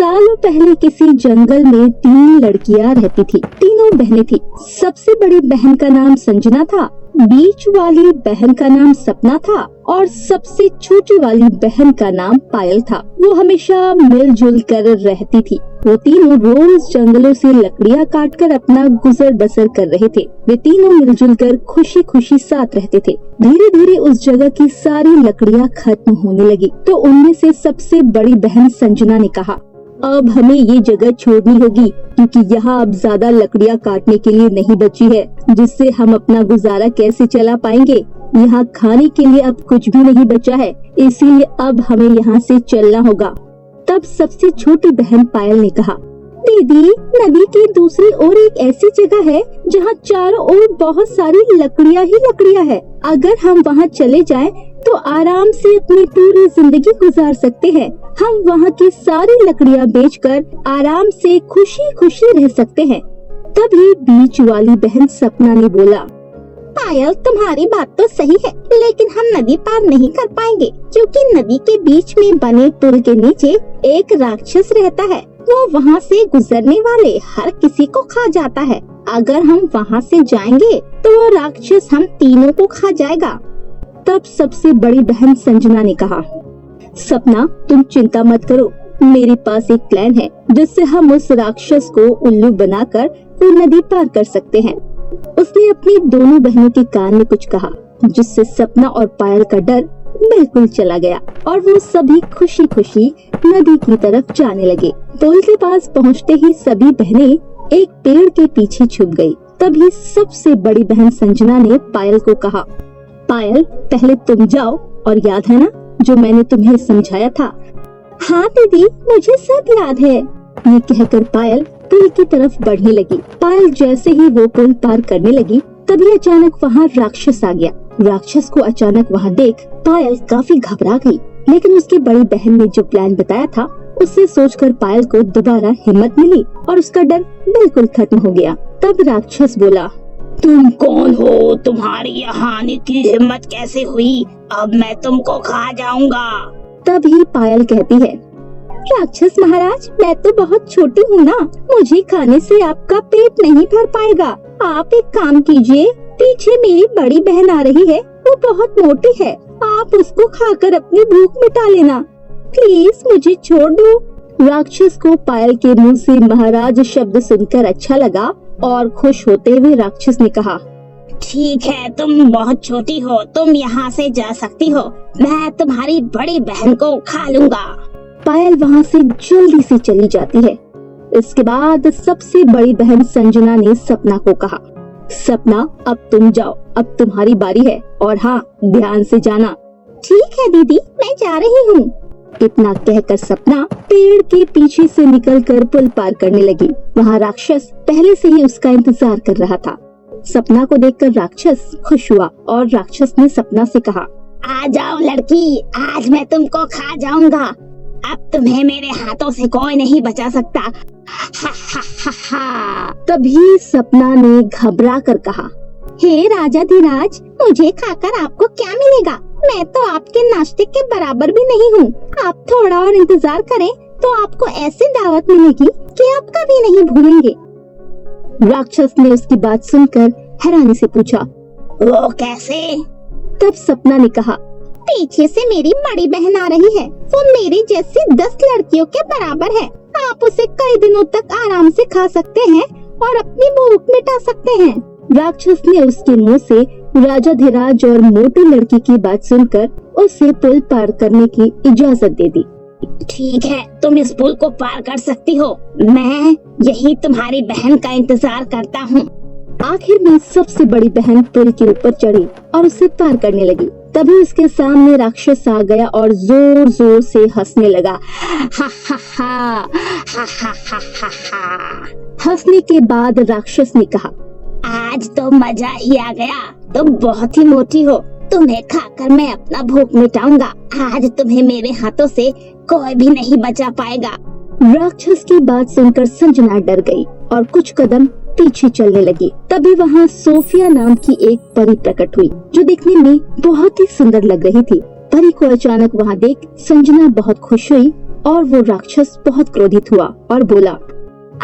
सालों पहले किसी जंगल में 3 लड़कियां रहती थी। तीनों बहनें थी। सबसे बड़ी बहन का नाम संजना था, बीच वाली बहन का नाम सपना था और सबसे छोटी वाली बहन का नाम पायल था। वो हमेशा मिलजुल कर रहती थी। वो तीनों रोज जंगलों से लकड़ियां काटकर अपना गुजर बसर कर रहे थे। वे तीनों मिलजुल कर खुशी खुशी साथ रहते थे। धीरे धीरे उस जगह की सारी लकड़ियां खत्म होने लगी तो उनमें से सबसे बड़ी बहन संजना ने कहा, अब हमें ये जगह छोड़नी होगी क्योंकि यहाँ अब ज्यादा लकड़ियाँ काटने के लिए नहीं बची है, जिससे हम अपना गुजारा कैसे चला पाएंगे। यहाँ खाने के लिए अब कुछ भी नहीं बचा है, इसीलिए अब हमें यहाँ से चलना होगा। तब सबसे छोटी बहन पायल ने कहा, दीदी, नदी की दूसरी ओर एक ऐसी जगह है जहाँ चारों ओर बहुत सारी लकड़ियाँ ही लकड़ियाँ है। अगर हम वहाँ चले जाएं तो आराम से अपनी पूरी जिंदगी गुजार सकते हैं। हम वहाँ की सारी लकड़ियाँ बेचकर आराम से खुशी खुशी रह सकते हैं। तभी बीच वाली बहन सपना ने बोला, पायल, तुम्हारी बात तो सही है, लेकिन हम नदी पार नहीं कर पाएंगे क्योंकि नदी के बीच में बने पुल के नीचे एक राक्षस रहता है। वो वहाँ से गुजरने वाले हर किसी को खा जाता है। अगर हम वहाँ से जाएंगे तो वो राक्षस हम तीनों को खा जाएगा। तब सबसे बड़ी बहन संजना ने कहा, सपना, तुम चिंता मत करो, मेरे पास एक प्लान है जिससे हम उस राक्षस को उल्लू बनाकर वो नदी पार कर सकते हैं। उसने अपनी दोनों बहनों के कान में कुछ कहा, जिससे सपना और पायल का डर बिल्कुल चला गया और वो सभी खुशी खुशी नदी की तरफ जाने लगे। पुल के पास पहुँचते ही सभी बहनें एक पेड़ के पीछे छुप गयी। तभी सबसे बड़ी बहन संजना ने पायल को कहा, पायल, पहले तुम जाओ और याद है ना जो मैंने तुम्हें समझाया था। हाँ दीदी, मुझे सब याद है। ये कहकर पायल पुल की तरफ बढ़ने लगी। पायल जैसे ही वो पुल पार करने लगी तभी अचानक वहाँ राक्षस आ गया। राक्षस को अचानक वहाँ देख पायल काफी घबरा गई, लेकिन उसकी बड़ी बहन ने जो प्लान बताया था उससे सोचकर पायल को दोबारा हिम्मत मिली और उसका डर बिल्कुल खत्म हो गया। तब राक्षस बोला, तुम कौन हो? तुम्हारी यहाँ आने की हिम्मत कैसे हुई? अब मैं तुमको खा जाऊंगा। तभी पायल कहती है, राक्षस महाराज, मैं तो बहुत छोटी हूँ ना, मुझे खाने से आपका पेट नहीं भर पाएगा। आप एक काम कीजिए, पीछे मेरी बड़ी बहन आ रही है, वो बहुत मोटी है, आप उसको खाकर अपनी भूख मिटा लेना। प्लीज मुझे छोड़ दो। राक्षस को पायल के मुंह से महाराज शब्द सुनकर अच्छा लगा और खुश होते हुए राक्षस ने कहा, ठीक है, तुम बहुत छोटी हो, तुम यहाँ से जा सकती हो, मैं तुम्हारी बड़ी बहन को खा लूँगा। पायल वहाँ से जल्दी से चली जाती है। इसके बाद सबसे बड़ी बहन संजना ने सपना को कहा, सपना, अब तुम जाओ, अब तुम्हारी बारी है और हाँ, ध्यान से जाना। ठीक है दीदी, मैं जा रही हूँ। इतना कहकर सपना पेड़ के पीछे से निकलकर पुल पार करने लगी। वहाँ राक्षस पहले से ही उसका इंतजार कर रहा था। सपना को देखकर राक्षस खुश हुआ और राक्षस ने सपना से कहा, आ जाओ लड़की, आज मैं तुमको खा जाऊंगा। अब तुम्हें मेरे हाथों से कोई नहीं बचा सकता। हा हा हा हा। तभी सपना ने घबरा कर कहा, हे राजा धीराज, मुझे खाकर आपको क्या मिलेगा? मैं तो आपके नाश्ते के बराबर भी नहीं हूँ। आप थोड़ा और इंतजार करें तो आपको ऐसी दावत मिलेगी कि आप कभी नहीं भूलेंगे। राक्षस ने उसकी बात सुनकर हैरानी से पूछा, वो कैसे? तब सपना ने कहा, पीछे से मेरी बड़ी बहन आ रही है, वो मेरी जैसी 10 लड़कियों के बराबर है। आप उसे कई दिनों तक आराम से खा सकते हैं और अपनी भूख मिटा सकते हैं। राक्षस ने उसके मुंह से राजा धीराज और मोटी लड़की की बात सुनकर उसे पुल पार करने की इजाजत दे दी। ठीक है, तुम इस पुल को पार कर सकती हो, मैं यही तुम्हारी बहन का इंतजार करता हूँ। आखिर में सबसे बड़ी बहन पुल के ऊपर चढ़ी और उसे पार करने लगी। तभी उसके सामने राक्षस आ गया और जोर जोर से हंसने लगा। हा हा हा हा हा हा हा। हंसने के बाद राक्षस ने कहा, आज तो मजा ही आ गया, तुम बहुत ही मोटी हो, तुम्हें खाकर मैं अपना भूख मिटाऊंगा। आज तुम्हें मेरे हाथों से कोई भी नहीं बचा पाएगा। राक्षस की बात सुनकर संजना डर गई और कुछ कदम पीछे चलने लगी। तभी वहाँ सोफिया नाम की एक परी प्रकट हुई, जो दिखने में बहुत ही सुंदर लग रही थी। परी को अचानक वहाँ देख संजना बहुत खुश हुई और वो राक्षस बहुत क्रोधित हुआ और बोला,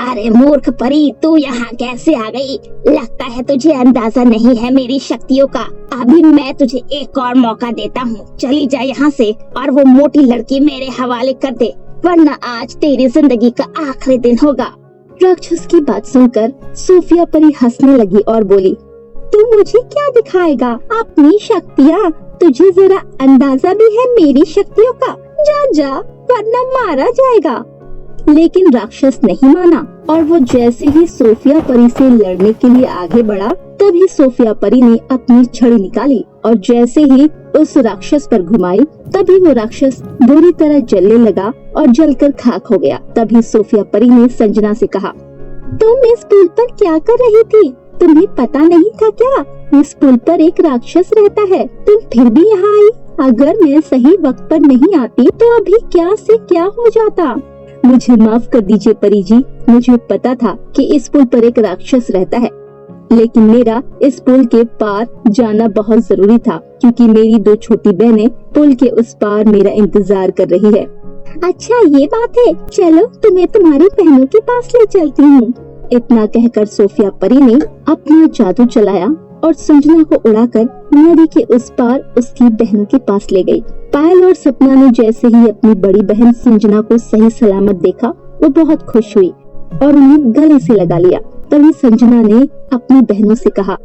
अरे मूर्ख परी, तू यहाँ कैसे आ गई? लगता है तुझे अंदाजा नहीं है मेरी शक्तियों का। अभी मैं तुझे एक और मौका देता हूँ, चली जा यहाँ से और वो मोटी लड़की मेरे हवाले कर दे, वरना आज तेरी जिंदगी का आखिरी दिन होगा। राक्षस की बात सुनकर सोफिया परी हंसने लगी और बोली, तू मुझे क्या दिखाएगा अपनी शक्तियाँ? तुझे जरा अंदाजा भी है मेरी शक्तियों का? जा जा, वरना मारा जाएगा। लेकिन राक्षस नहीं माना और वो जैसे ही सोफिया परी से लड़ने के लिए आगे बढ़ा, तभी सोफिया परी ने अपनी छड़ी निकाली और जैसे ही उस राक्षस पर घुमाई, तभी वो राक्षस बुरी तरह जलने लगा और जलकर खाक हो गया। तभी सोफिया परी ने संजना से कहा, तुम इस पुल पर क्या कर रही थी? तुम्हें पता नहीं था क्या? इस पुल पर एक राक्षस रहता है, तुम फिर भी यहाँ आई। अगर मैं सही वक्त पर नहीं आती तो अभी क्या से क्या हो जाता। मुझे माफ कर दीजिए परी जी, मुझे पता था कि इस पुल पर एक राक्षस रहता है, लेकिन मेरा इस पुल के पार जाना बहुत जरूरी था, क्योंकि मेरी 2 छोटी बहनें पुल के उस पार मेरा इंतजार कर रही है। अच्छा ये बात है, चलो तुम्हें तुम्हारी बहनों के पास ले चलती हूँ। इतना कहकर सोफिया परी ने अपना जादू चलाया और संजना को उड़ाकर नदी के उस पार उसकी बहनों के पास ले गई। पायल और सपना ने जैसे ही अपनी बड़ी बहन संजना को सही सलामत देखा, वो बहुत खुश हुई और उन्हें गले से लगा लिया। तभी संजना ने अपनी बहनों से कहा,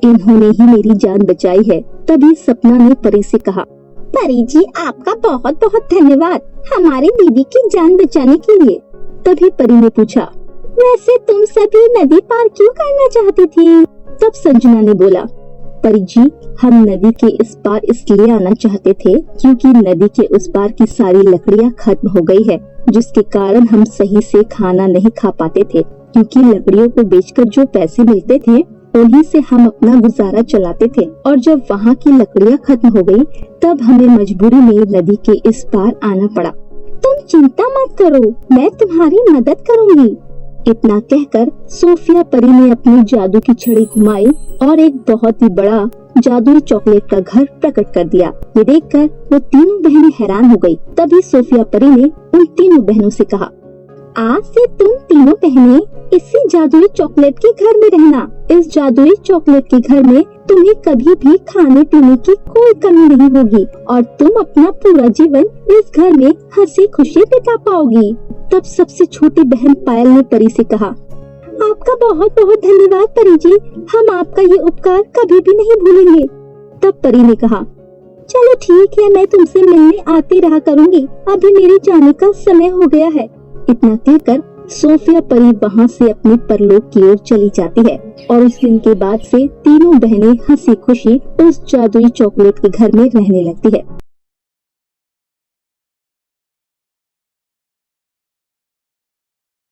इन्होंने ही मेरी जान बचाई है। तभी सपना ने परी से कहा, परी जी आपका बहुत बहुत धन्यवाद हमारी दीदी की जान बचाने के लिए। तभी परी ने पूछा, वैसे तुम सभी नदी पार क्यों करना चाहती थी? तब संजना ने बोला, परी जी हम नदी के इस पार इसलिए आना चाहते थे क्योंकि नदी के उस पार की सारी लकड़ियाँ खत्म हो गई है, जिसके कारण हम सही से खाना नहीं खा पाते थे, क्योंकि लकड़ियों को बेचकर जो पैसे मिलते थे उन्हीं से हम अपना गुजारा चलाते थे। और जब वहाँ की लकड़ियाँ खत्म हो गई, तब हमें मजबूरी में नदी के इस पार आना पड़ा। तुम चिंता मत करो, मैं तुम्हारी मदद करूँगी। इतना कहकर सोफिया परी ने अपनी जादू की छड़ी घुमाई और एक बहुत ही बड़ा जादुई चॉकलेट का घर प्रकट कर दिया। ये देखकर वो तीनों बहनें हैरान हो गई। तभी सोफिया परी ने उन तीनों बहनों से कहा, आज से तुम तीनों बहनें इसी जादुई चॉकलेट के घर में रहना। इस जादुई चॉकलेट के घर में तुम्हें कभी भी खाने पीने की कोई कमी नहीं होगी और तुम अपना पूरा जीवन इस घर में हंसी खुशी बिता पाओगी। तब सबसे छोटी बहन पायल ने परी से कहा, आपका बहुत बहुत धन्यवाद परी जी, हम आपका ये उपकार कभी भी नहीं भूलेंगे। तब परी ने कहा, चलो ठीक है, मैं तुमसे मिलने आती रहा करूँगी, अभी मेरे जाने का समय हो गया है। इतना कहकर सोफिया परी वहाँ से अपने परलोक की ओर चली जाती है और उस दिन के बाद से तीनों बहनें हंसी खुशी उस जादुई चॉकलेट के घर में रहने लगती है।